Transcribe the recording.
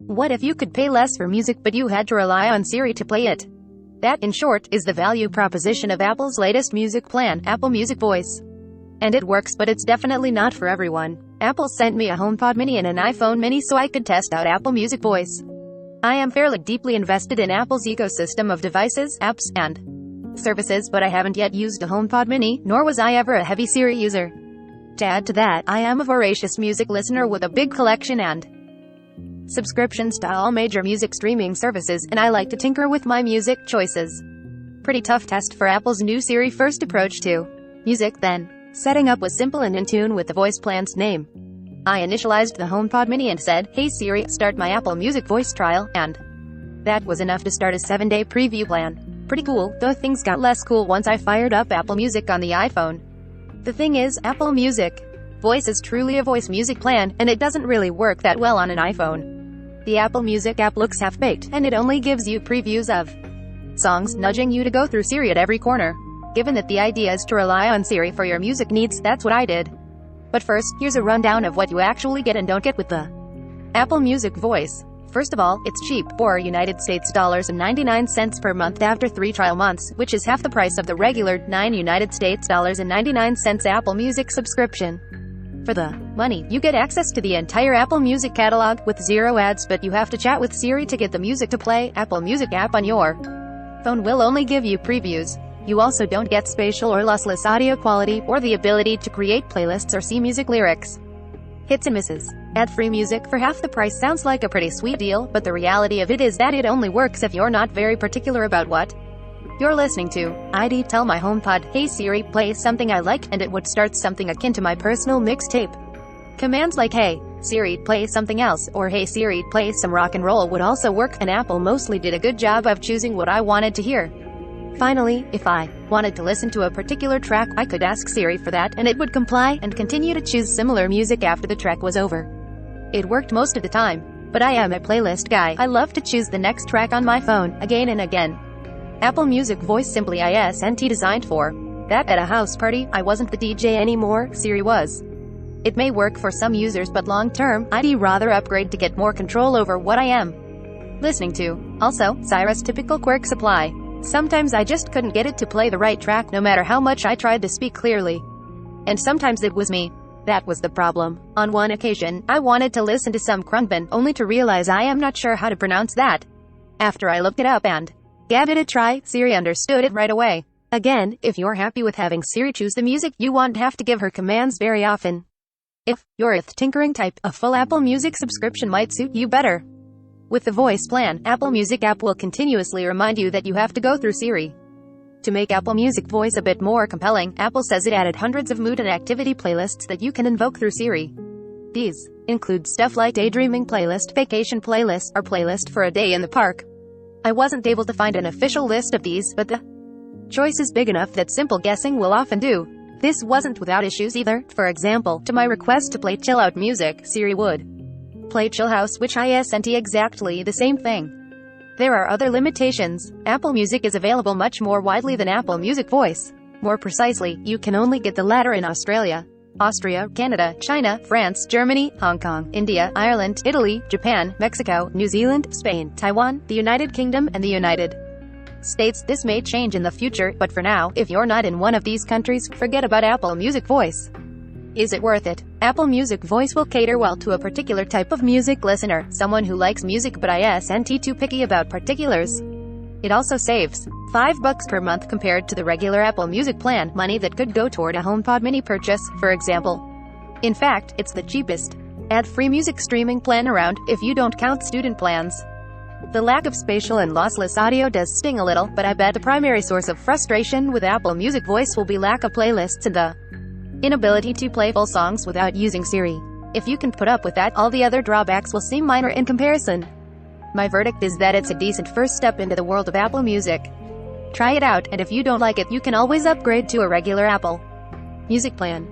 What if you could pay less for music but you had to rely on Siri to play it? That, in short, is the value proposition of Apple's latest music plan, Apple Music Voice. And it works, but it's definitely not for everyone. Apple sent me a HomePod mini and an iPhone mini so I could test out Apple Music Voice. I am fairly deeply invested in Apple's ecosystem of devices, apps, and services, but I haven't yet used a HomePod mini, nor was I ever a heavy Siri user. To add to that, I am a voracious music listener with a big collection and subscriptions to all major music streaming services, and I like to tinker with my music choices. Pretty tough test for Apple's new Siri-first approach to music then. Setting up was simple and in tune with the voice plan's name. I initialized the HomePod mini and said, "Hey Siri, start my Apple Music Voice trial," and that was enough to start a 7-day preview plan. Pretty cool, though things got less cool once I fired up Apple Music on the iPhone. The thing is, Apple Music Voice is truly a voice music plan, and it doesn't really work that well on an iPhone. The Apple Music app looks half-baked, and it only gives you previews of songs, nudging you to go through Siri at every corner. Given that the idea is to rely on Siri for your music needs, that's what I did. But first, here's a rundown of what you actually get and don't get with the Apple Music Voice. First of all, it's cheap, for United States $99 per month after 3 trial months, which is half the price of the regular $9 United States $99 Apple Music subscription. For the money, you get access to the entire Apple Music catalog with 0 ads, but you have to chat with Siri to get the music to play. Apple Music app on your phone will only give you previews. You also don't get spatial or lossless audio quality, or the ability to create playlists or see music lyrics. Hits and misses. Ad-free music for half the price sounds like a pretty sweet deal, but the reality of it is that it only works if you're not very particular about what you're listening to. I'd tell my HomePod, "Hey Siri, play something I like," and it would start something akin to my personal mixtape. Commands like, "Hey Siri, play something else," or "Hey Siri, play some rock and roll" would also work, and Apple mostly did a good job of choosing what I wanted to hear. Finally, if I wanted to listen to a particular track, I could ask Siri for that, and it would comply, and continue to choose similar music after the track was over. It worked most of the time. But I am a playlist guy. I love to choose the next track on my phone, again and again. Apple Music Voice simply isn't designed for that. At a house party, I wasn't the DJ anymore, Siri was. It may work for some users, but long-term, I'd rather upgrade to get more control over what I am listening to. Also, Siri's typical quirks apply. Sometimes I just couldn't get it to play the right track, no matter how much I tried to speak clearly. And sometimes it was me that was the problem. On one occasion, I wanted to listen to some Krungban, only to realize I am not sure how to pronounce that. After I looked it up and gave it a try, Siri understood it right away. Again, if you're happy with having Siri choose the music, you won't have to give her commands very often. If you're a tinkering type, a full Apple Music subscription might suit you better. With the voice plan, Apple Music app will continuously remind you that you have to go through Siri. To make Apple Music Voice a bit more compelling, Apple says it added hundreds of mood and activity playlists that you can invoke through Siri. These include stuff like daydreaming playlist, vacation playlist, or playlist for a day in the park. I wasn't able to find an official list of these, but the choice is big enough that simple guessing will often do. This wasn't without issues either. For example, to my request to play chill-out music, Siri would play Chill House, which isn't exactly the same thing. There are other limitations. Apple Music is available much more widely than Apple Music Voice. More precisely, you can only get the latter in Australia, Austria, Canada, China, France, Germany, Hong Kong, India, Ireland, Italy, Japan, Mexico, New Zealand, Spain, Taiwan, the United Kingdom, and the United States. This may change in the future, but for now, if you're not in one of these countries, forget about Apple Music Voice. Is it worth it? Apple Music Voice will cater well to a particular type of music listener, someone who likes music but isn't too picky about particulars. It also saves $5 per month compared to the regular Apple Music plan, money that could go toward a HomePod mini purchase, for example. In fact, it's the cheapest ad-free music streaming plan around, if you don't count student plans. The lack of spatial and lossless audio does sting a little, but I bet the primary source of frustration with Apple Music Voice will be lack of playlists and the inability to play full songs without using Siri. If you can put up with that, all the other drawbacks will seem minor in comparison. My verdict is that it's a decent first step into the world of Apple Music. Try it out, and if you don't like it, you can always upgrade to a regular Apple Music plan.